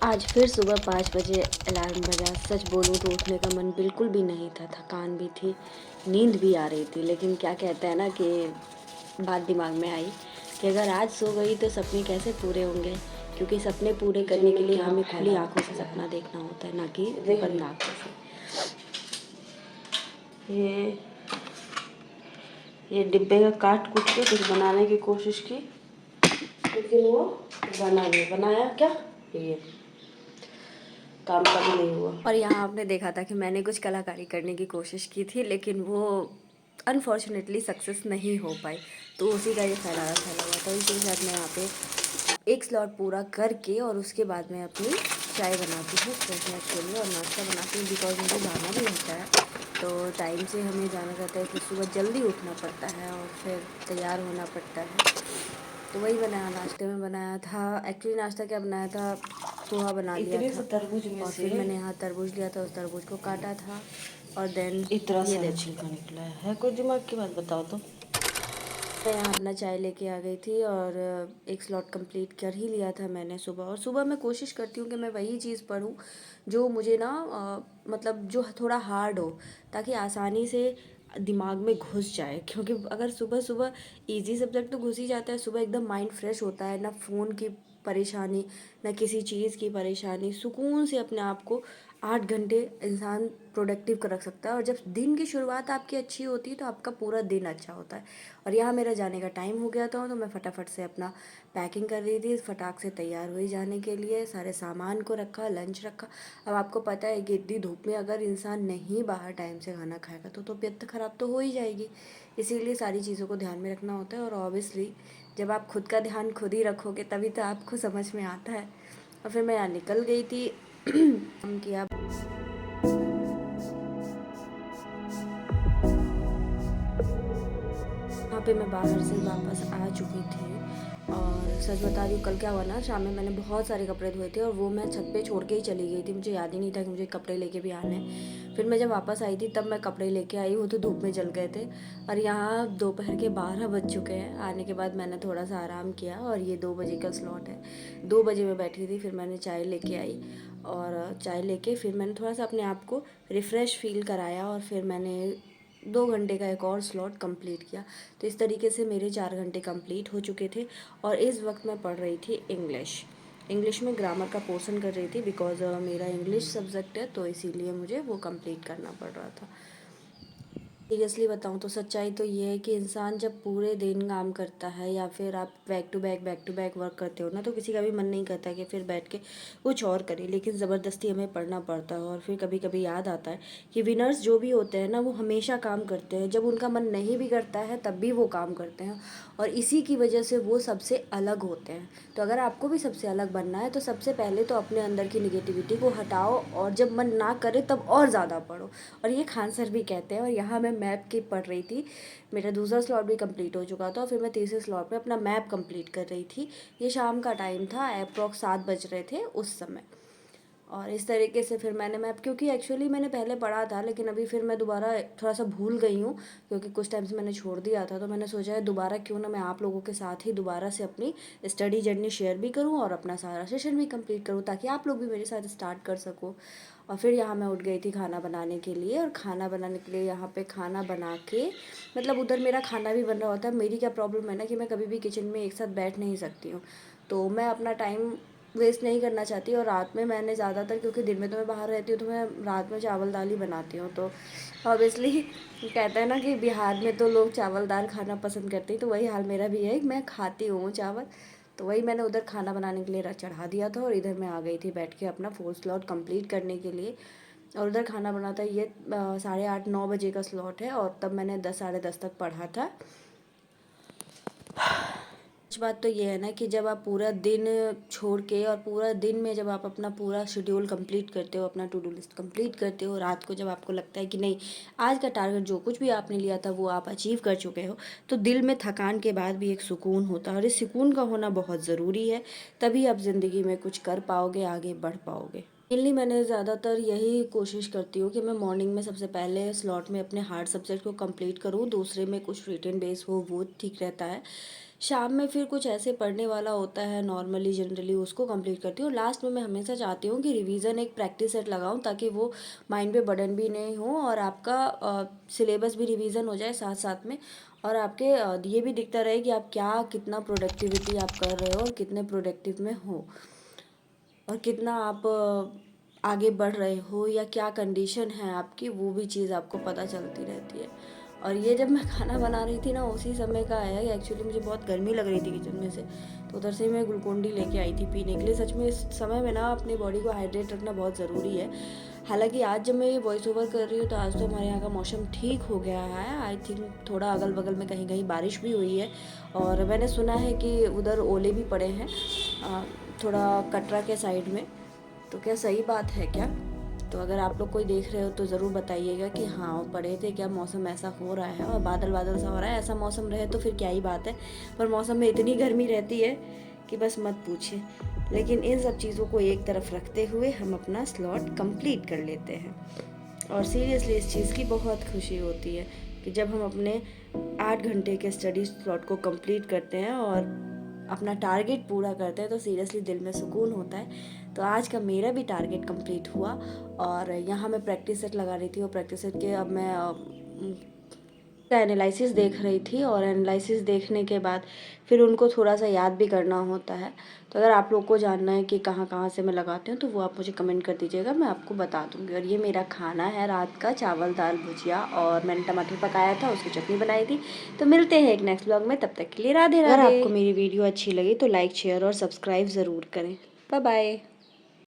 आज फिर सुबह 5 बजे अलार्म बजा। सच बोलूँ तो उठने का मन बिल्कुल भी नहीं था, थकान भी थी, नींद भी आ रही थी। लेकिन क्या कहते हैं ना कि बात दिमाग में आई कि अगर आज सो गई तो सपने कैसे पूरे होंगे? क्योंकि सपने पूरे करने के लिए हमें खुली आँखों से सपना देखना होता है, ना कि बंद आँखों से। ये डिब्बे का काट कुट के कुछ बनाने की कोशिश की, लेकिन वो बनाया क्या, ये काम का भी नहीं हुआ। और यहाँ आपने देखा था कि मैंने कुछ कलाकारी करने की कोशिश की थी, लेकिन वो अनफॉर्चुनेटली सक्सेस नहीं हो पाई। तो उसी का ये फैला हुआ था। इसी के साथ मैं यहाँ पे एक स्लॉट पूरा करके और उसके बाद मैं अपनी चाय बनाती हूँ फ्रेशनेस के लिए और नाश्ता बनाती हूँ, बिकॉज मुझे जाना भी होता है। तो टाइम से हमें जाना रहता है कि सुबह जल्दी उठना पड़ता है और फिर तैयार होना पड़ता है। तो वही बनाया, नाश्ते में बनाया था। एक्चुअली नाश्ता क्या बनाया था, पोहा बना लिया इतने से था। तरबूज में और से फिर मैंने यहाँ तरबूज लिया था, उस तरबूज को काटा था और देन इतना ये सारा देखो, छिलका निकला है। कोई दिमाग की बात बताओ तो। मैं यहाँ अपना चाय लेके आ गई थी और एक स्लॉट कंप्लीट कर ही लिया था मैंने सुबह। और सुबह मैं कोशिश करती हूँ कि मैं वही चीज़ पढूँ जो मुझे ना मतलब जो थोड़ा हार्ड हो, ताकि आसानी से दिमाग में घुस जाए। क्योंकि अगर सुबह सुबह इजी सब्जेक्ट तो घुस ही जाता है, सुबह एकदम माइंड फ्रेश होता है, ना फ़ोन की परेशानी, ना किसी चीज़ की परेशानी, सुकून से अपने आप को 8 घंटे इंसान प्रोडक्टिव कर रख सकता है। और जब दिन की शुरुआत आपकी अच्छी होती है तो आपका पूरा दिन अच्छा होता है। और यहाँ मेरा जाने का टाइम हो गया था, तो मैं फटाफट से अपना पैकिंग कर रही थी, फटाक से तैयार हुई जाने के लिए। सारे सामान को रखा, लंच रखा। अब आपको पता है कि इतनी धूप में अगर इंसान नहीं बाहर टाइम से खाना खाएगा तो तबीयत ख़राब तो हो ही जाएगी। इसीलिए सारी चीज़ों को ध्यान में रखना होता है। और ऑब्वियसली जब आप खुद का ध्यान खुद ही रखोगे तभी तो आपको समझ में आता है। और फिर मैं यहाँ निकल गई थी काम किया। वहाँ पे मैं बाहर से वापस आ चुकी थी। और सच बता रही हूँ, कल क्या हुआ ना, शाम में मैंने बहुत सारे कपड़े धोए थे और वो मैं छत पे छोड़ के ही चली गई थी। मुझे याद ही नहीं था कि मुझे कपड़े लेके भी आने हैं। फिर मैं जब वापस आई थी तब मैं कपड़े लेके आई, वो तो धूप में जल गए थे। और यहाँ दोपहर के 12 बज चुके हैं। आने के बाद मैंने थोड़ा सा आराम किया और ये 2 बजे का स्लॉट है। 2 बजे मैं बैठी थी, फिर मैंने चाय लेके आई और चाय लेके फिर मैंने थोड़ा सा अपने आप को रिफ़्रेश फ़ील कराया और फिर मैंने 2 घंटे का एक और स्लॉट कंप्लीट किया। तो इस तरीके से मेरे 4 घंटे कंप्लीट हो चुके थे। और इस वक्त मैं पढ़ रही थी इंग्लिश। इंग्लिश में ग्रामर का पोर्शन कर रही थी, बिकॉज मेरा इंग्लिश सब्जेक्ट है, तो इसीलिए मुझे वो कंप्लीट करना पड़ रहा था। सीरियसली बताऊँ तो सच्चाई तो ये है कि इंसान जब पूरे दिन काम करता है या फिर आप बैक टू बैक वर्क करते हो ना, तो किसी का भी मन नहीं करता कि फिर बैठ के कुछ और करें, लेकिन ज़बरदस्ती हमें पढ़ना पड़ता है। और फिर कभी कभी याद आता है कि विनर्स जो भी होते हैं ना, वो हमेशा काम करते हैं। जब उनका मन नहीं भी करता है तब भी वो काम करते हैं, और इसी की वजह से वो सबसे अलग होते हैं। तो अगर आपको भी सबसे अलग बनना है तो सबसे पहले तो अपने अंदर की निगेटिविटी को हटाओ, और जब मन ना करे तब और ज़्यादा पढ़ो। और ये खान सर भी कहते हैं। और यहाँ मैं मैप की पढ़ रही थी, मेरा दूसरा स्लॉट भी कंप्लीट हो चुका था और फिर मैं तीसरे स्लॉट में अपना मैप कंप्लीट कर रही थी। ये शाम का टाइम था, अप्रॉक्स 7 बज रहे थे उस समय। और इस तरीके से फिर मैंने मैप, क्योंकि एक्चुअली मैंने पहले पढ़ा था लेकिन अभी फिर मैं दोबारा थोड़ा सा भूल गई हूँ, क्योंकि कुछ टाइम से मैंने छोड़ दिया था। तो मैंने सोचा है दोबारा क्यों ना मैं आप लोगों के साथ ही दोबारा से अपनी स्टडी जर्नी शेयर भी करूँ और अपना सारा सेशन भी कंप्लीट करूँ, ताकि आप लोग भी मेरे साथ स्टार्ट कर सको। और फिर यहाँ मैं उठ गई थी खाना बनाने के लिए। और खाना बनाने के लिए यहाँ पे खाना बना के, मतलब उधर मेरा खाना भी बन रहा होता है। मेरी क्या प्रॉब्लम है ना कि मैं कभी भी किचन में एक साथ बैठ नहीं सकती हूँ, तो मैं अपना टाइम वेस्ट नहीं करना चाहती। और रात में मैंने ज़्यादातर, क्योंकि दिन में तो मैं बाहर रहती हूँ, तो मैं रात में चावल दाल ही बनाती हूँ। तो ऑब्वियसली कहते हैं ना कि बिहार में तो लोग चावल दाल खाना पसंद करते हैं, तो वही हाल मेरा भी है, मैं खाती हूँ चावल। तो वही मैंने उधर खाना बनाने के लिए चढ़ा दिया था और इधर मैं आ गई थी बैठ के अपना 4 स्लॉट कंप्लीट करने के लिए। और उधर खाना बना था, ये 8:30-9 बजे का स्लॉट है, और तब मैंने 10 साढ़े 10 तक पढ़ा था। सच बात तो ये है ना कि जब आप पूरा दिन छोड़ के और पूरा दिन में जब आप अपना पूरा शेड्यूल कंप्लीट करते हो, अपना टू डू लिस्ट कंप्लीट करते हो, रात को जब आपको लगता है कि नहीं, आज का टारगेट जो कुछ भी आपने लिया था वो आप अचीव कर चुके हो, तो दिल में थकान के बाद भी एक सुकून होता है। और इस सुकून का होना बहुत ज़रूरी है, तभी आप ज़िंदगी में कुछ कर पाओगे, आगे बढ़ पाओगे। मेनली मैंने ज़्यादातर यही कोशिश करती हूँ कि मैं मॉर्निंग में सबसे पहले स्लॉट में अपने हार्ड सब्जेक्ट को कंप्लीट करूँ, दूसरे में कुछ रिटन बेस हो वो ठीक रहता है, शाम में फिर कुछ ऐसे पढ़ने वाला होता है नॉर्मली जनरली, उसको कंप्लीट करती हूँ। लास्ट में मैं हमेशा चाहती हूँ कि रिवीजन एक प्रैक्टिस सेट लगाऊँ, ताकि वो माइंड पे बर्डन भी नहीं हो और आपका सिलेबस भी रिवीजन हो जाए साथ साथ में, और आपके ये भी दिखता रहे कि आप क्या कितना प्रोडक्टिविटी आप कर रहे हो और कितने प्रोडक्टिव में हो, और कितना आप आगे बढ़ रहे हो या क्या कंडीशन है आपकी, वो भी चीज़ आपको पता चलती रहती है। और ये जब मैं खाना बना रही थी ना, उसी समय का है कि एक्चुअली मुझे बहुत गर्मी लग रही थी किचन में से, तो उधर से मैं ग्लूकोन डी लेके आई थी पीने के लिए। सच में इस समय में ना अपनी बॉडी को हाइड्रेट रखना बहुत ज़रूरी है। हालांकि आज जब मैं ये वॉइस ओवर कर रही हूँ तो आज तो हमारे यहाँ का मौसम ठीक हो गया है। आई थिंक थोड़ा अगल बगल में कहीं कहीं बारिश भी हुई है, और मैंने सुना है कि उधर ओले भी पड़े हैं थोड़ा कटरा के साइड में। तो क्या सही बात है क्या? तो अगर आप लोग कोई देख रहे हो तो ज़रूर बताइएगा कि हाँ पड़े थे क्या, मौसम ऐसा हो रहा है और बादल बादल सा हो रहा है। ऐसा मौसम रहे तो फिर क्या ही बात है, पर मौसम में इतनी गर्मी रहती है कि बस मत पूछिए। लेकिन इन सब चीज़ों को एक तरफ रखते हुए हम अपना स्लॉट कंप्लीट कर लेते हैं, और सीरियसली इस चीज़ की बहुत खुशी होती है कि जब हम अपने 8 घंटे के स्टडी स्लॉट को कंप्लीट करते हैं और अपना टारगेट पूरा करते हैं, तो सीरियसली दिल में सुकून होता है। तो आज का मेरा भी टारगेट कंप्लीट हुआ, और यहाँ मैं प्रैक्टिस सेट लगा रही थी, और प्रैक्टिस सेट के अब मैं का एनालिसिस देख रही थी, और एनालिसिस देखने के बाद फिर उनको थोड़ा सा याद भी करना होता है। तो अगर आप लोग को जानना है कि कहाँ कहाँ से मैं लगाती हूँ तो वो आप मुझे कमेंट कर दीजिएगा, मैं आपको बता दूँगी। और ये मेरा खाना है रात का, चावल दाल भुजिया, और मैंने टमाटर पकाया था, उसकी चटनी बनाई थी। तो मिलते हैं एक नेक्स्ट व्लॉग में, तब तक के लिए राधे राधे। अगर आपको मेरी वीडियो अच्छी लगी तो लाइक शेयर और सब्सक्राइब ज़रूर करें। Bye bye.